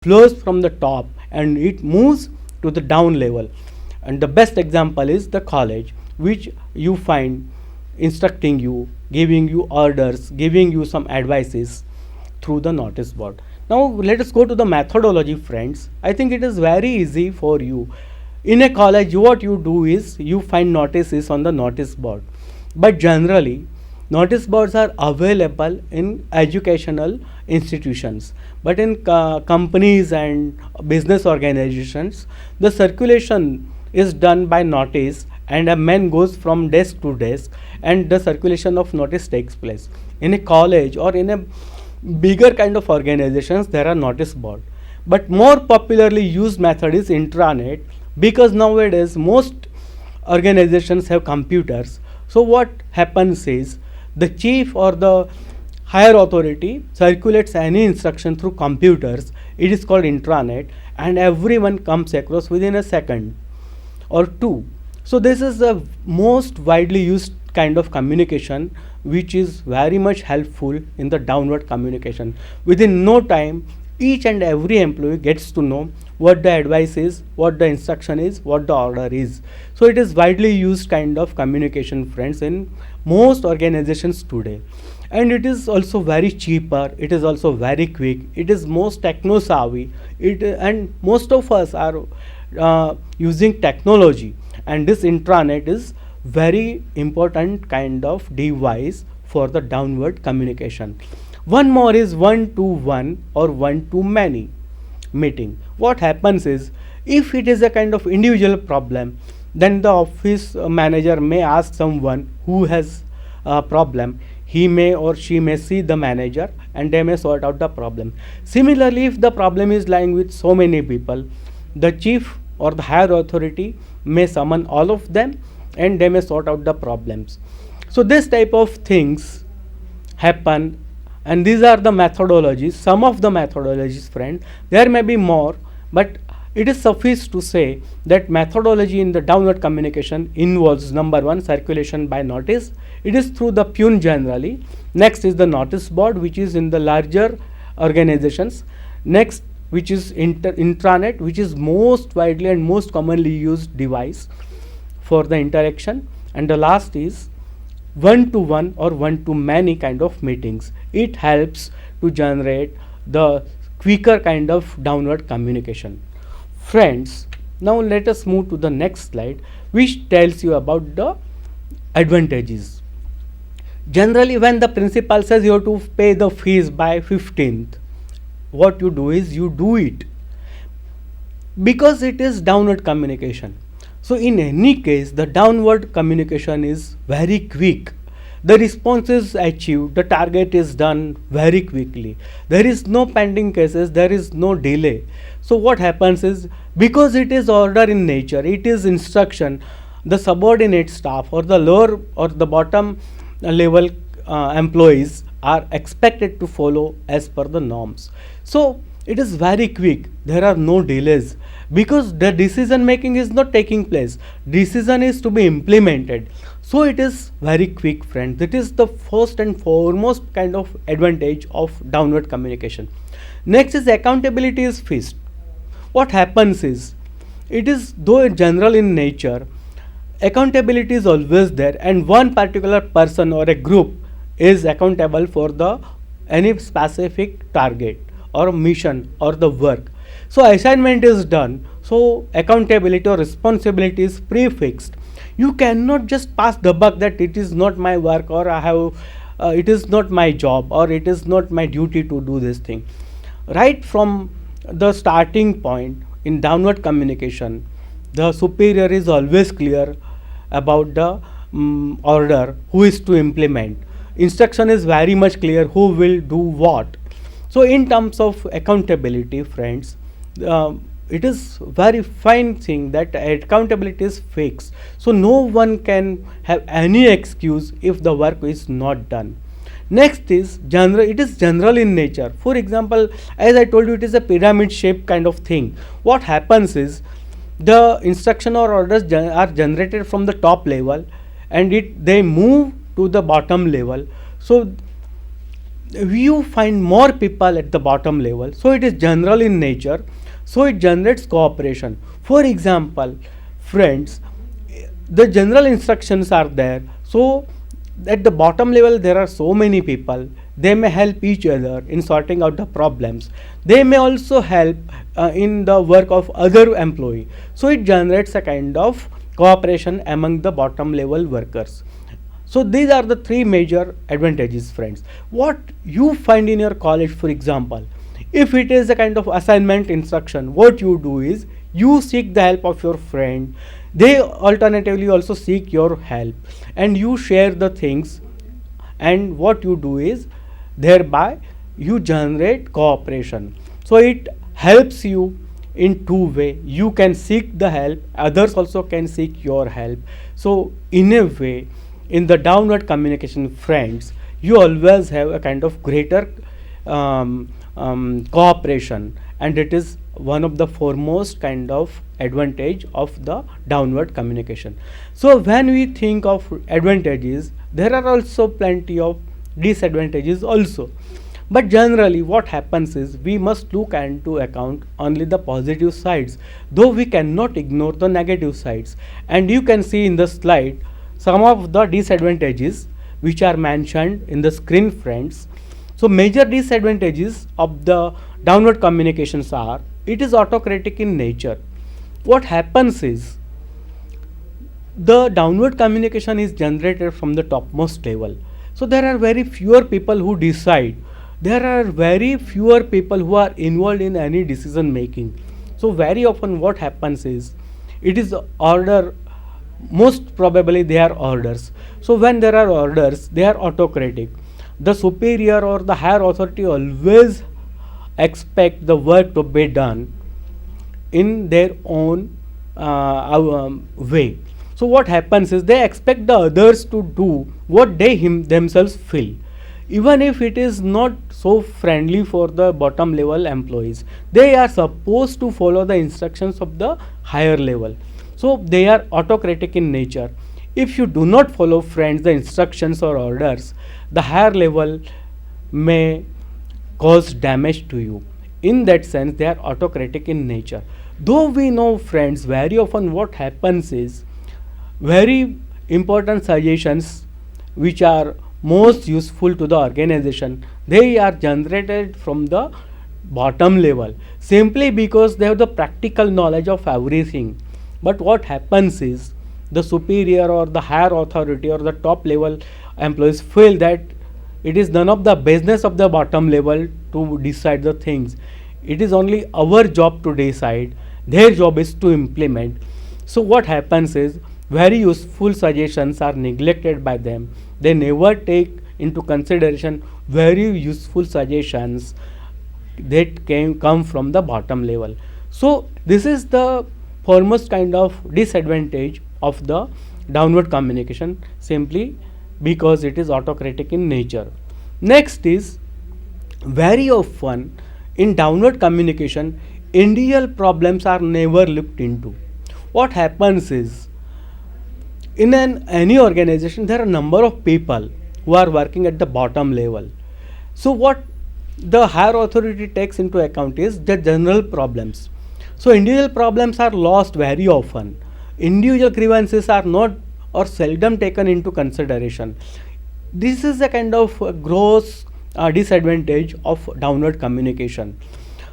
flows from the top and it moves to the down level. And the best example is the college, which you find instructing you, giving you orders, giving you some advices through the notice board. Now let us go to the methodology, friends. I think it is very easy for you. In a college, what you do is you find notices on the notice board, but generally notice boards are available in educational institutions, but in companies and business organizations, the circulation is done by notice, and a man goes from desk to desk and the circulation of notice takes place. In a college or in a bigger kind of organizations, there are notice board, but more popularly used method is intranet, because nowadays most organizations have computers. So what happens is the chief or the higher authority circulates any instruction through computers. It is called intranet, and everyone comes across within a second or two. So this is the most widely used kind of communication, which is very much helpful in the downward communication. Within no time, each and every employee gets to know what the advice is, what the instruction is, what the order is. So it is widely used kind of communication, friends, in most organizations today. And it is also very cheaper, it is also very quick, it is most techno savvy, and most of us are using technology, and this intranet is very important kind of device for the downward communication. One more is one to one or one to many meeting. What happens is, if it is a kind of individual problem, then the office manager may ask someone who has a problem. He may or she may see the manager and they may sort out the problem. Similarly, if the problem is lying with so many people, the chief or the higher authority may summon all of them and they may sort out the problems. So this type of things happen, and these are the methodologies, some of the methodologies, friend. There may be more, but it is suffice to say that methodology in the downward communication involves: number one, circulation by notice. It is through the peon generally. Next is the notice board, which is in the larger organizations. Next, which is intranet, which is most widely and most commonly used device for the interaction. And the last is one to one or one to many kind of meetings. It helps to generate the quicker kind of downward communication. Friends, now let us move to the next slide, which tells you about the advantages. Generally, when the principal says you have to pay the fees by 15th, what you do is you do it, because it is downward communication. So in any case, the downward communication is very quick. The response is achieved, the target is done very quickly. There is no pending cases, there is no delay. So what happens is, because it is order in nature, it is instruction, the subordinate staff or the lower or the bottom level employees are expected to follow as per the norms. So it is very quick, there are no delays, because the decision making is not taking place, decision is to be implemented. So it is very quick, friend. That is the first and foremost kind of advantage of downward communication. Next is accountability is fixed. What happens is, it is though general in nature, accountability is always there, and one particular person or a group is accountable for the any specific target or mission or the work. So assignment is done, so accountability or responsibility is prefixed. You cannot just pass the buck that it is not my work, or I have it is not my job, or it is not my duty to do this thing. Right from the starting point in downward communication, the superior is always clear about the order, who is to implement. Instruction is very much clear, who will do what. So in terms of accountability, friends, it is very fine thing that accountability is fixed. So no one can have any excuse if the work is not done. Next is general. It is general in nature. For example, as I told you, it is a pyramid shape kind of thing. What happens is, the instruction or orders are generated from the top level, and they move to the bottom level. So you find more people at the bottom level, so it is general in nature, so it generates cooperation. For example, friends, the general instructions are there, so at the bottom level there are so many people, they may help each other in sorting out the problems, they may also help in the work of other employee, so it generates a kind of cooperation among the bottom level workers. So these are the three major advantages, friends. What you find in your college, for example, if it is a kind of assignment instruction, what you do is you seek the help of your friend. They alternatively also seek your help, and you share the things. And what you do is thereby you generate cooperation. So it helps you in two way. You can seek the help, others also can seek your help. So in a way, in the downward communication, friends, you always have a kind of greater cooperation, and it is one of the foremost kind of advantage of the downward communication. So when we think of advantages, there are also plenty of disadvantages also, but generally what happens is we must look into account only the positive sides, though we cannot ignore the negative sides. And you can see in the slide some of the disadvantages which are mentioned in the screen, friends. So major disadvantages of the downward communications are, it is autocratic in nature. What happens is the downward communication is generated from the topmost level, so there are very fewer people who decide, there are very fewer people who are involved in any decision making. So very often what happens is it is order, most probably they are orders. So when there are orders, they are autocratic. The superior or the higher authority always expect the work to be done in their own way. So what happens is they expect the others to do what they themselves feel, even if it is not so friendly for the bottom level employees. They are supposed to follow the instructions of the higher level. So they are autocratic in nature. If you do not follow, friends, the instructions or orders, the higher level may cause damage to you. In that sense, they are autocratic in nature. Though we know, friends, very often what happens is very important suggestions which are most useful to the organization, they are generated from the bottom level simply because they have the practical knowledge of everything. But what happens is the superior or the higher authority or the top level employees feel that it is none of the business of the bottom level to decide the things. It is only our job to decide, their job is to implement. So what happens is very useful suggestions are neglected by them. They never take into consideration very useful suggestions that come from the bottom level. So this is the foremost kind of disadvantage of the downward communication, simply because it is autocratic in nature. Next is, very often in downward communication, individual problems are never looked into. What happens is, in any organization, there are a number of people who are working at the bottom level. So what the higher authority takes into account is the general problems. So individual problems are lost very often. Individual grievances are not or seldom taken into consideration. This is a kind of gross disadvantage of downward communication.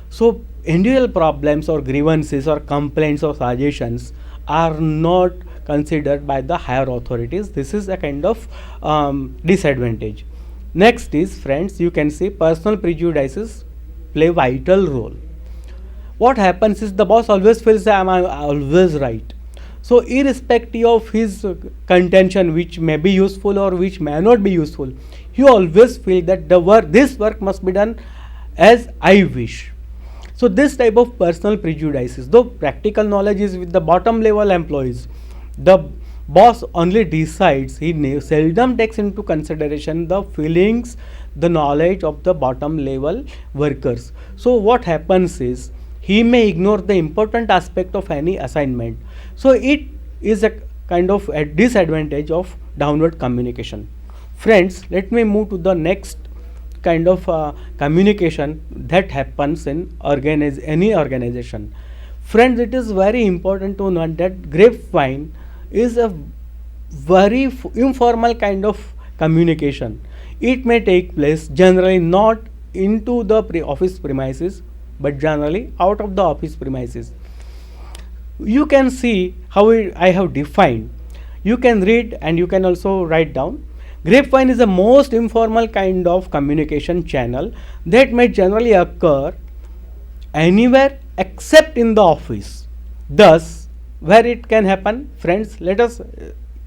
So individual problems or grievances or complaints or suggestions are not considered by the higher authorities. This is a kind of disadvantage. Next is, friends, you can see personal prejudices play vital role. What happens is the boss always feels that I'm always right. So irrespective of his contention, which may be useful or which may not be useful, he always feels that this work must be done as I wish. So this type of personal prejudices, though practical knowledge is with the bottom level employees, the boss only decides, he seldom takes into consideration the feelings, the knowledge of the bottom level workers. So what happens is he may ignore the important aspect of any assignment. So it is a kind of a disadvantage of downward communication. Friends, let me move to the next kind of communication that happens in any organization. Friends, it is very important to note that grapevine is a very informal kind of communication. It may take place generally not into the office premises, but generally out of the office premises. You can see how I have defined. You can read and you can also write down. Grapevine is the most informal kind of communication channel that may generally occur anywhere except in the office. Thus, where it can happen, friends, let us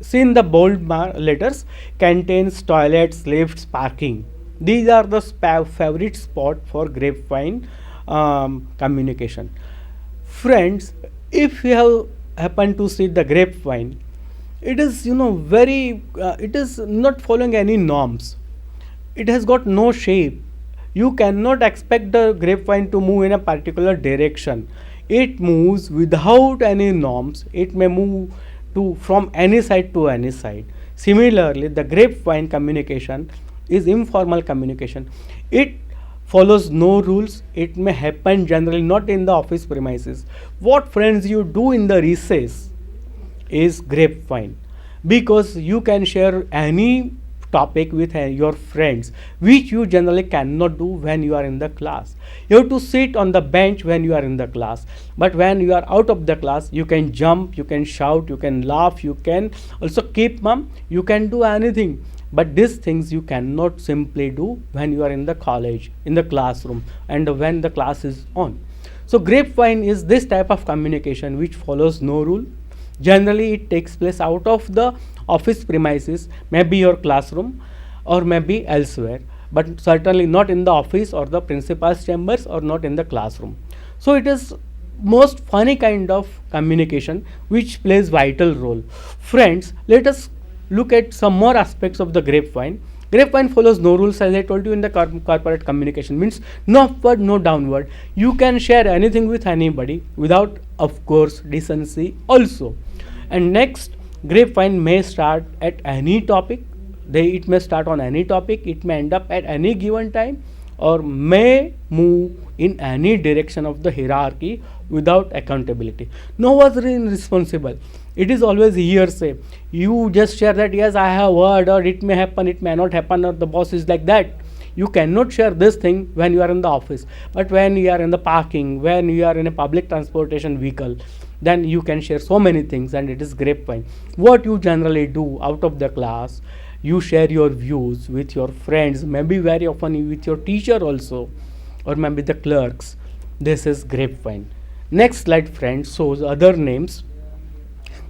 see in the bold letters: canteens, toilets, lifts, parking. These are the favorite spot for grapevine communication. Friends, if you have happened to see the grapevine, it is very it is not following any norms. It has got no shape. You cannot expect the grapevine to move in a particular direction. It moves without any norms. It may move to from any side to any side. Similarly, the grapevine communication is informal communication. It follows no rules. It may happen generally not in the office premises. What, friends, you do in the recess is grapevine, because you can share any topic with your friends, which you generally cannot do when you are in the class. You have to sit on the bench when you are in the class, but when you are out of the class, you can jump, you can shout, you can laugh, you can also keep mum, you can do anything. But these things you cannot simply do when you are in the college, in the classroom, and when the class is on. So grapevine is this type of communication which follows no rule. Generally, it takes place out of the office premises, maybe your classroom or maybe elsewhere, but certainly not in the office or the principal's chambers or not in the classroom. So it is most funny kind of communication which plays vital role. Friends, let us look at some more aspects of the grapevine. Grapevine follows no rules, as I told you in the corporate communication, means no upward, no downward. You can share anything with anybody without, of course, decency also. And next, grapevine may start at any topic. It may start on any topic. It may end up at any given time, or may move in any direction of the hierarchy without accountability. No one is responsible. It is always hearsay. You just share that yes, I have heard, or it may happen, it may not happen, or the boss is like that. You cannot share this thing when you are in the office, but when you are in the parking, when you are in a public transportation vehicle, then you can share so many things, and it is grapevine. What you generally do out of the class, you share your views with your friends, maybe very often with your teacher also, or maybe the clerks. This is grapevine. Next slide, friends, shows other names.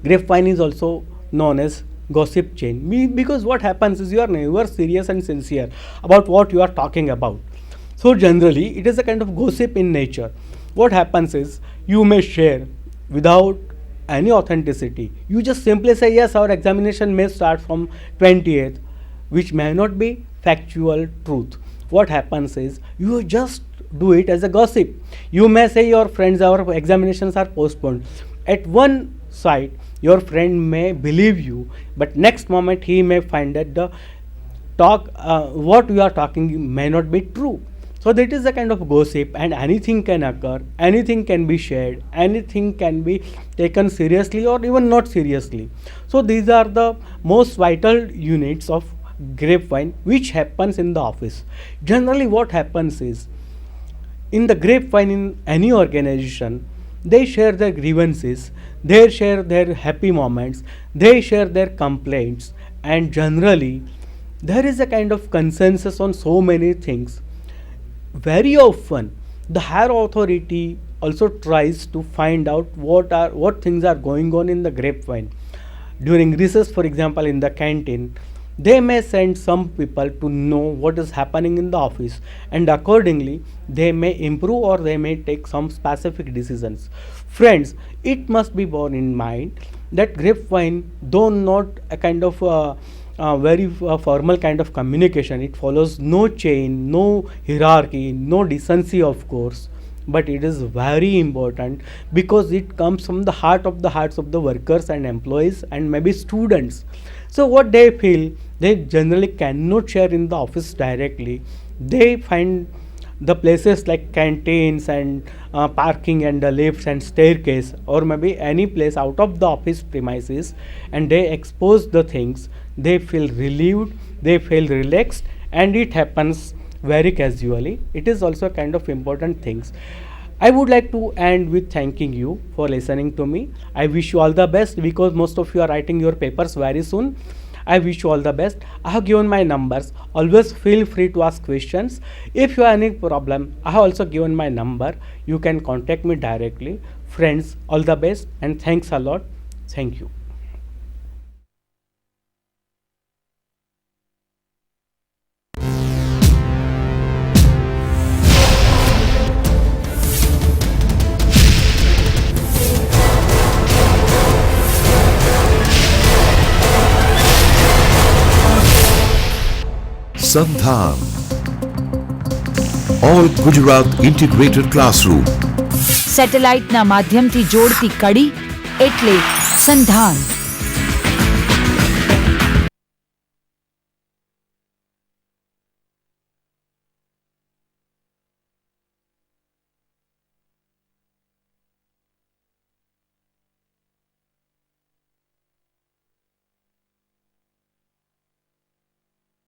Grapevine is also known as gossip chain, because what happens is you are never serious and sincere about what you are talking about. So generally, it is a kind of gossip in nature. What happens is you may share without any authenticity. You just simply say yes, our examination may start from 20th, which may not be factual truth. What happens is you just do it as a gossip. You may say your friends, our examinations are postponed. At one side, your friend may believe you, but next moment he may find that the what you are talking may not be true. So that is a kind of gossip, and anything can occur, anything can be shared, anything can be taken seriously or even not seriously. So these are the most vital units of grapevine which happens in the office. Generally what happens is, in the grapevine in any organization, they share their grievances, they share their happy moments, they share their complaints, and generally there is a kind of consensus on so many things. Very often the higher authority also tries to find out what things are going on in the grapevine. During recess, for example, in the canteen, they may send some people to know what is happening in the office, and accordingly they may improve or they may take some specific decisions. Friends, it must be borne in mind that grapevine, though not a kind of very formal kind of communication, it follows no chain, no hierarchy, no decency, of course, but it is very important because it comes from the heart of the hearts of the workers and employees and maybe students. So what they feel, they generally cannot share in the office directly. they find the places like canteens and parking and the lifts and staircase, or maybe any place out of the office premises, and they expose the things, they feel relieved, they feel relaxed, and it happens very casually. It is also a kind of important things. I would like to end with thanking you for listening to me. I wish you all the best because most of you are writing your papers very soon. I wish you all the best. I have given my numbers. Always feel free to ask questions. If you have any problem, I have also given my number. You can contact me directly. Friends, all the best and thanks a lot. Thank you. Sandhan, All Gujarat Integrated Classroom. સેટેલાઇટના માધ્યમથી જોડતી કડી એટલે સંધાન.